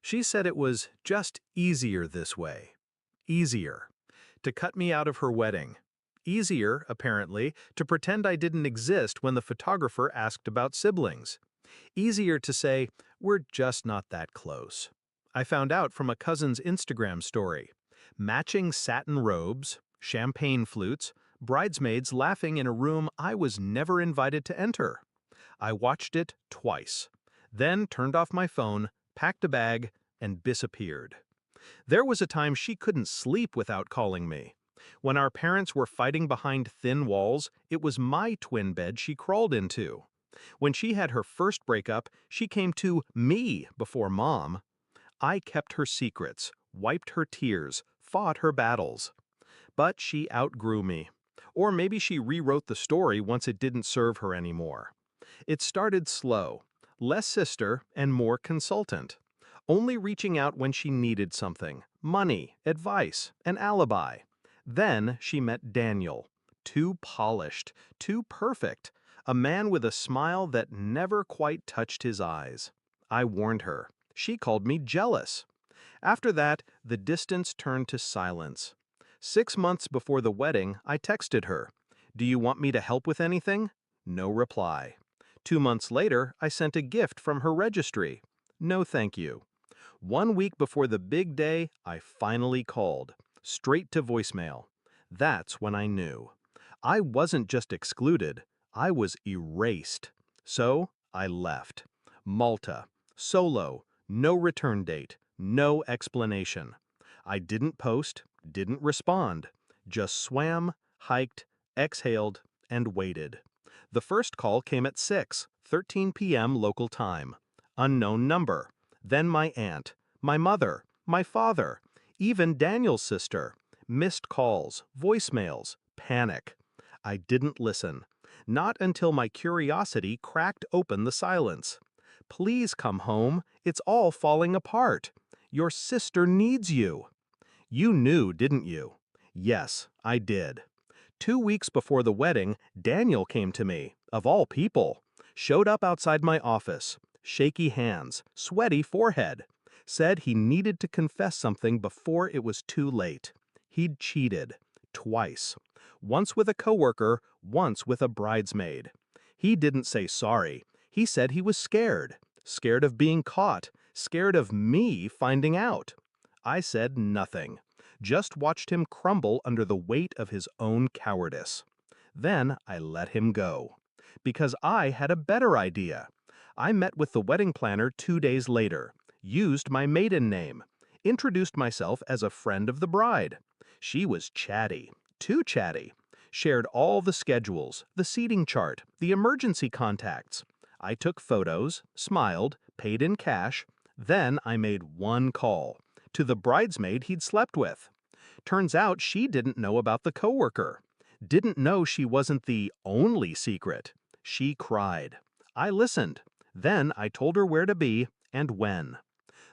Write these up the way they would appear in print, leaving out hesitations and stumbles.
She said it was just easier this way. Easier. To cut me out of her wedding. Easier, apparently, to pretend I didn't exist when the photographer asked about siblings. Easier to say, we're just not that close. I found out from a cousin's Instagram story. Matching satin robes, champagne flutes, bridesmaids laughing in a room I was never invited to enter. I watched it twice, then turned off my phone, packed a bag, and disappeared. There was a time she couldn't sleep without calling me. When our parents were fighting behind thin walls, it was my twin bed she crawled into. When she had her first breakup, she came to me before mom. I kept her secrets, wiped her tears, fought her battles. But she outgrew me. Or maybe she rewrote the story once it didn't serve her anymore. It started slow, less sister and more consultant. Only reaching out when she needed something, money, advice, an alibi. Then she met Daniel, too polished, too perfect, a man with a smile that never quite touched his eyes. I warned her. She called me jealous. After that, the distance turned to silence. 6 months before the wedding, I texted her, "Do you want me to help with anything?" No reply. 2 months later, I sent a gift from her registry. No thank you. 1 week before the big day, I finally called. Straight to voicemail. That's when I knew. I wasn't just excluded, I was erased. So, I left. Malta. Solo. No return date. No explanation. I didn't post, didn't respond. Just swam, hiked, exhaled, and waited. The first call came at 6:13 p.m. local time. Unknown number. Then my aunt, my mother, my father, even Daniel's sister. Missed calls, voicemails, panic. I didn't listen. Not until my curiosity cracked open the silence. "Please come home. It's all falling apart. Your sister needs you." You knew, didn't you? Yes, I did. 2 weeks before the wedding, Daniel came to me, of all people. Showed up outside my office. Shaky hands, sweaty forehead. Said he needed to confess something before it was too late. He'd cheated. Twice. Once with a coworker, once with a bridesmaid. He didn't say sorry. He said he was scared. Scared of being caught. Scared of me finding out. I said nothing. Just watched him crumble under the weight of his own cowardice. Then I let him go. Because I had a better idea. I met with the wedding planner 2 days later. Used my maiden name. Introduced myself as a friend of the bride. She was chatty. Too chatty. Shared all the schedules, the seating chart, the emergency contacts. I took photos, smiled, paid in cash. Then I made one call. To the bridesmaid he'd slept with. Turns out she didn't know about the coworker. Didn't know she wasn't the only secret. She cried. I listened. Then I told her where to be and when.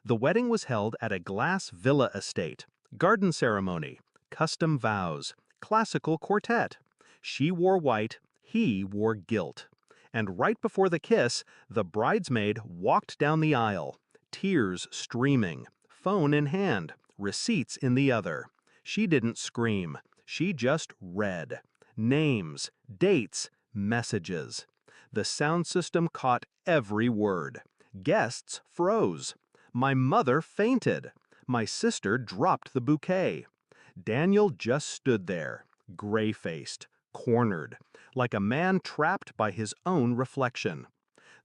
The wedding was held at a glass villa estate. Garden ceremony. Custom vows. Classical quartet. She wore white. He wore gilt. And right before the kiss, the bridesmaid walked down the aisle. Tears streaming. Phone in hand. Receipts in the other. She didn't scream. She just read. Names, dates, messages. The sound system caught every word. Guests froze. My mother fainted. My sister dropped the bouquet. Daniel just stood there, gray-faced, cornered, like a man trapped by his own reflection.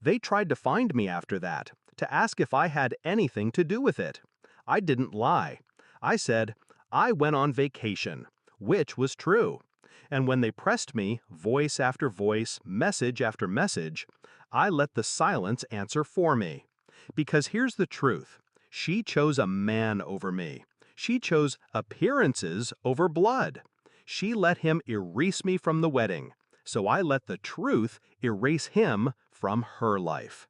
They tried to find me after that, to ask if I had anything to do with it. I didn't lie. I said, I went on vacation, which was true. And when they pressed me, voice after voice, message after message, I let the silence answer for me. Because here's the truth. She chose a man over me. She chose appearances over blood. She let him erase me from the wedding. So I let the truth erase him from her life.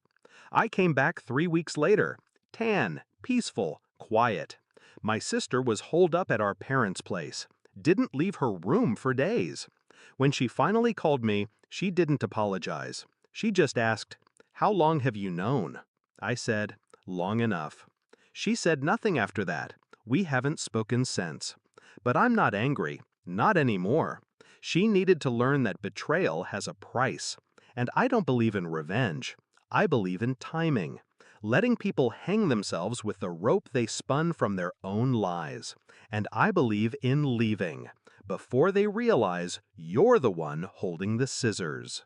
I came back 3 weeks later, tan, peaceful, quiet. My sister was holed up at our parents' place. Didn't leave her room for days. When she finally called me, she didn't apologize. She just asked, "How long have you known?" I said, "Long enough." She said nothing after that. We haven't spoken since. But I'm not angry. Not anymore. She needed to learn that betrayal has a price. And I don't believe in revenge. I believe in timing. Letting people hang themselves with the rope they spun from their own lies. And I believe in leaving, before they realize you're the one holding the scissors.